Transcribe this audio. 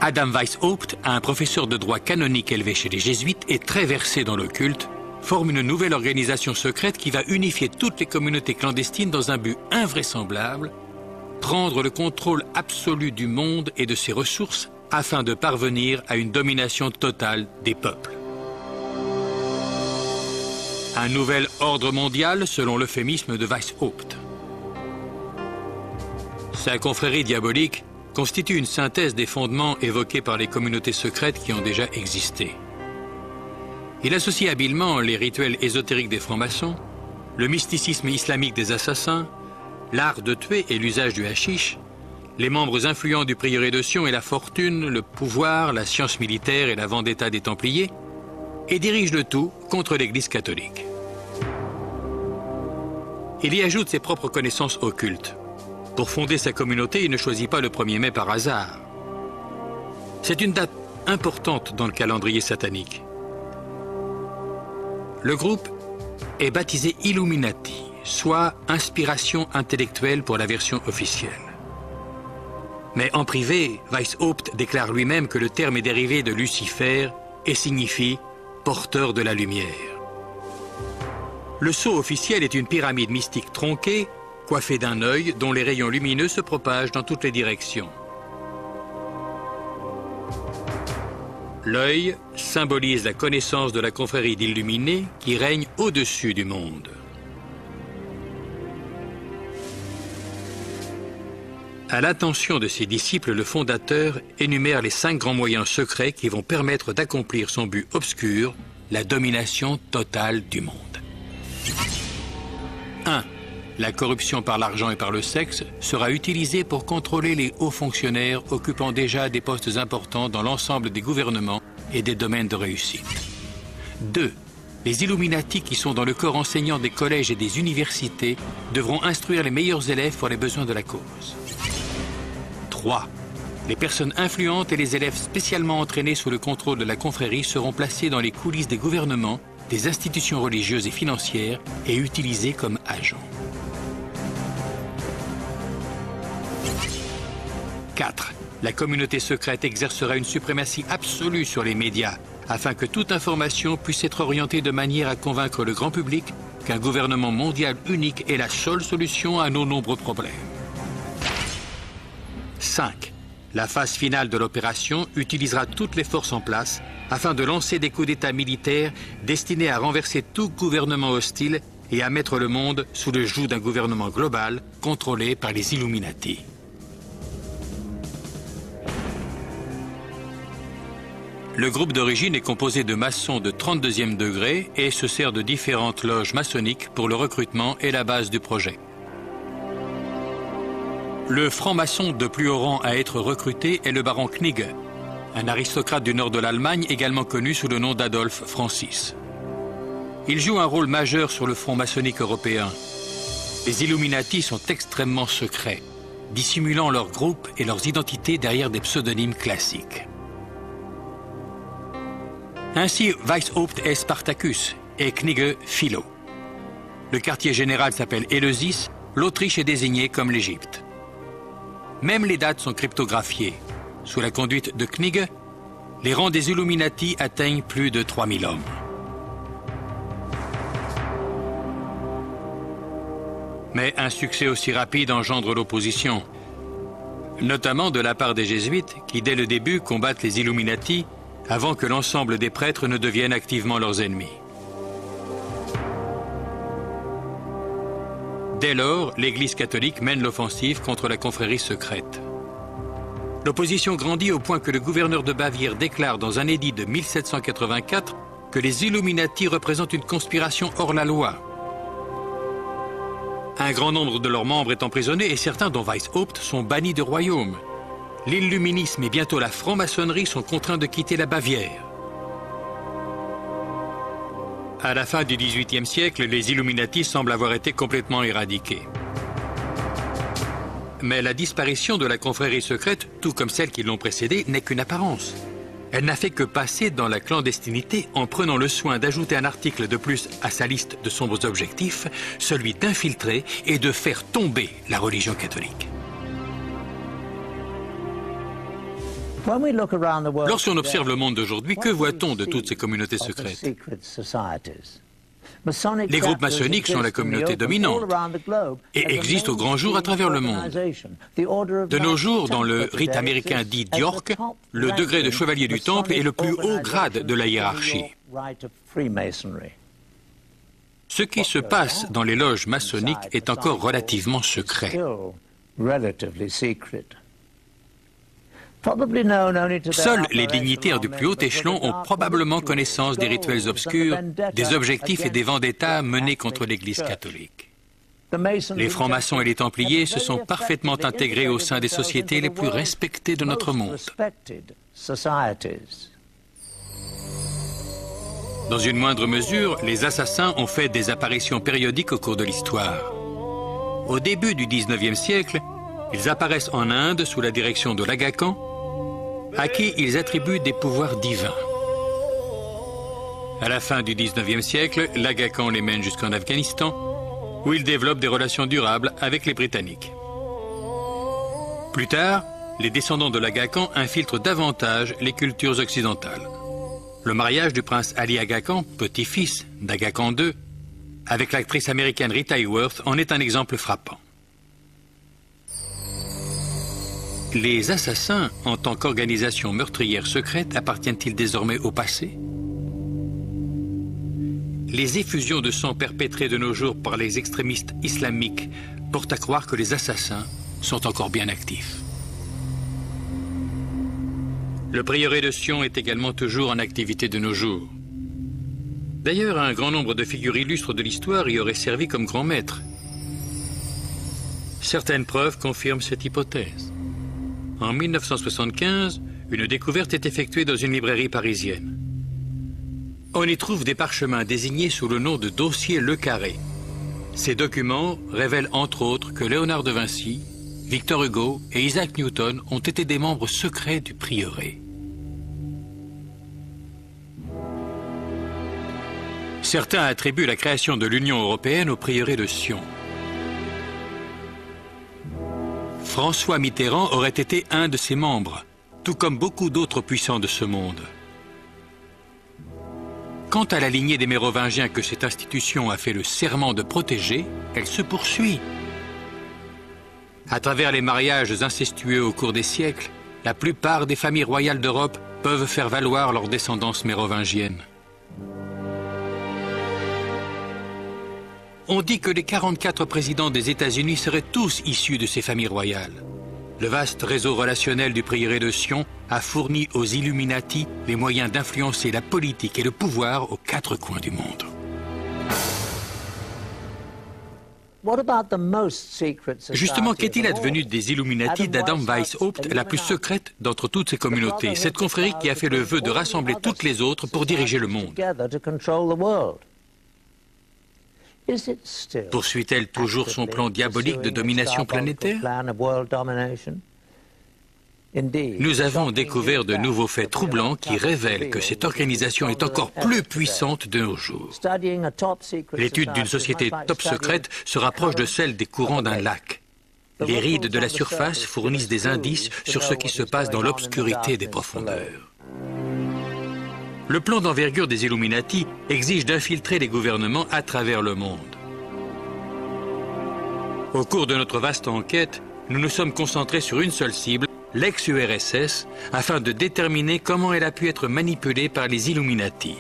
Adam Weishaupt, un professeur de droit canonique élevé chez les jésuites et très versé dans l'occulte, forme une nouvelle organisation secrète qui va unifier toutes les communautés clandestines dans un but invraisemblable, prendre le contrôle absolu du monde et de ses ressources afin de parvenir à une domination totale des peuples. Un nouvel ordre mondial selon l'euphémisme de Weishaupt. Sa confrérie diabolique constitue une synthèse des fondements évoqués par les communautés secrètes qui ont déjà existé. Il associe habilement les rituels ésotériques des francs-maçons, le mysticisme islamique des assassins, l'art de tuer et l'usage du hashish, les membres influents du prieuré de Sion et la fortune, le pouvoir, la science militaire et la vendetta des Templiers, et dirige le tout contre l'Église catholique. Il y ajoute ses propres connaissances occultes. Pour fonder sa communauté, il ne choisit pas le 1er mai par hasard. C'est une date importante dans le calendrier satanique. Le groupe est baptisé Illuminati, soit inspiration intellectuelle pour la version officielle. Mais en privé, Weishaupt déclare lui-même que le terme est dérivé de Lucifer et signifie « porteur de la lumière ». Le sceau officiel est une pyramide mystique tronquée, coiffée d'un œil dont les rayons lumineux se propagent dans toutes les directions. L'œil symbolise la connaissance de la confrérie d'illuminés qui règne au-dessus du monde. À l'attention de ses disciples, le fondateur énumère les 5 grands moyens secrets qui vont permettre d'accomplir son but obscur, la domination totale du monde. 1. La corruption par l'argent et par le sexe sera utilisée pour contrôler les hauts fonctionnaires occupant déjà des postes importants dans l'ensemble des gouvernements et des domaines de réussite. 2. Les Illuminati qui sont dans le corps enseignant des collèges et des universités devront instruire les meilleurs élèves pour les besoins de la cause. 3. Les personnes influentes et les élèves spécialement entraînés sous le contrôle de la confrérie seront placés dans les coulisses des gouvernements, des institutions religieuses et financières et utilisés comme agents. 4. La communauté secrète exercera une suprématie absolue sur les médias afin que toute information puisse être orientée de manière à convaincre le grand public qu'un gouvernement mondial unique est la seule solution à nos nombreux problèmes. 5. La phase finale de l'opération utilisera toutes les forces en place afin de lancer des coups d'État militaires destinés à renverser tout gouvernement hostile et à mettre le monde sous le joug d'un gouvernement global contrôlé par les Illuminati. Le groupe d'origine est composé de maçons de 32e degré et se sert de différentes loges maçonniques pour le recrutement et la base du projet. Le franc-maçon de plus haut rang à être recruté est le baron Knigge, un aristocrate du nord de l'Allemagne également connu sous le nom d'Adolphe Francis. Il joue un rôle majeur sur le front maçonnique européen. Les Illuminati sont extrêmement secrets, dissimulant leurs groupes et leurs identités derrière des pseudonymes classiques. Ainsi, Weishaupt est Spartacus et Knigge Philo. Le quartier général s'appelle Éleusis, l'Autriche est désignée comme l'Égypte. Même les dates sont cryptographiées. Sous la conduite de Knigge, les rangs des Illuminati atteignent plus de 3000 hommes. Mais un succès aussi rapide engendre l'opposition, notamment de la part des jésuites qui, dès le début, combattent les Illuminati avant que l'ensemble des prêtres ne deviennent activement leurs ennemis. Dès lors, l'Église catholique mène l'offensive contre la confrérie secrète. L'opposition grandit au point que le gouverneur de Bavière déclare dans un édit de 1784 que les Illuminati représentent une conspiration hors la loi. Un grand nombre de leurs membres est emprisonné et certains, dont Weishaupt, sont bannis du royaume. L'illuminisme et bientôt la franc-maçonnerie sont contraints de quitter la Bavière. À la fin du XVIIIe siècle, les Illuminati semblent avoir été complètement éradiqués. Mais la disparition de la confrérie secrète, tout comme celles qui l'ont précédée, n'est qu'une apparence. Elle n'a fait que passer dans la clandestinité en prenant le soin d'ajouter un article de plus à sa liste de sombres objectifs, celui d'infiltrer et de faire tomber la religion catholique. Lorsqu'on observe le monde d'aujourd'hui, que voit-on de toutes ces communautés secrètes? Les groupes maçonniques sont la communauté dominante et existent au grand jour à travers le monde. De nos jours, dans le rite américain dit d'York, le degré de chevalier du temple est le plus haut grade de la hiérarchie. Ce qui se passe dans les loges maçonniques est encore relativement secret. Seuls les dignitaires du plus haut échelon ont probablement connaissance des rituels obscurs, des objectifs et des vendettas menés contre l'Église catholique. Les francs-maçons et les templiers se sont parfaitement intégrés au sein des sociétés les plus respectées de notre monde. Dans une moindre mesure, les assassins ont fait des apparitions périodiques au cours de l'histoire. Au début du XIXe siècle, ils apparaissent en Inde sous la direction de l'Aga Khan, à qui ils attribuent des pouvoirs divins. À la fin du XIXe siècle, l'Aga Khan les mène jusqu'en Afghanistan, où ils développent des relations durables avec les Britanniques. Plus tard, les descendants de l'Aga Khan infiltrent davantage les cultures occidentales. Le mariage du prince Ali Aga Khan, petit-fils d'Aga Khan II, avec l'actrice américaine Rita Hayworth en est un exemple frappant. Les assassins, en tant qu'organisation meurtrière secrète, appartiennent-ils désormais au passé? Les effusions de sang perpétrées de nos jours par les extrémistes islamiques portent à croire que les assassins sont encore bien actifs. Le prieuré de Sion est également toujours en activité de nos jours. D'ailleurs, un grand nombre de figures illustres de l'histoire y auraient servi comme grands maîtres. Certaines preuves confirment cette hypothèse. En 1975, une découverte est effectuée dans une librairie parisienne. On y trouve des parchemins désignés sous le nom de dossier Le Carré. Ces documents révèlent entre autres que Léonard de Vinci, Victor Hugo et Isaac Newton ont été des membres secrets du prieuré. Certains attribuent la création de l'Union européenne au prieuré de Sion. François Mitterrand aurait été un de ses membres, tout comme beaucoup d'autres puissants de ce monde. Quant à la lignée des Mérovingiens que cette institution a fait le serment de protéger, elle se poursuit. À travers les mariages incestueux au cours des siècles, la plupart des familles royales d'Europe peuvent faire valoir leur descendance mérovingienne. On dit que les 44 présidents des États-Unis seraient tous issus de ces familles royales. Le vaste réseau relationnel du prieuré de Sion a fourni aux Illuminati les moyens d'influencer la politique et le pouvoir aux quatre coins du monde. Justement, qu'est-il advenu des Illuminati d'Adam Weishaupt, la plus secrète d'entre toutes ces communautés, cette confrérie qui a fait le vœu de rassembler toutes les autres pour diriger le monde? Poursuit-elle toujours son plan diabolique de domination planétaire? Nous avons découvert de nouveaux faits troublants qui révèlent que cette organisation est encore plus puissante de nos jours. L'étude d'une société top secrète se rapproche de celle des courants d'un lac. Les rides de la surface fournissent des indices sur ce qui se passe dans l'obscurité des profondeurs. Le plan d'envergure des Illuminati exige d'infiltrer les gouvernements à travers le monde. Au cours de notre vaste enquête, nous nous sommes concentrés sur une seule cible, l'ex-URSS, afin de déterminer comment elle a pu être manipulée par les Illuminati.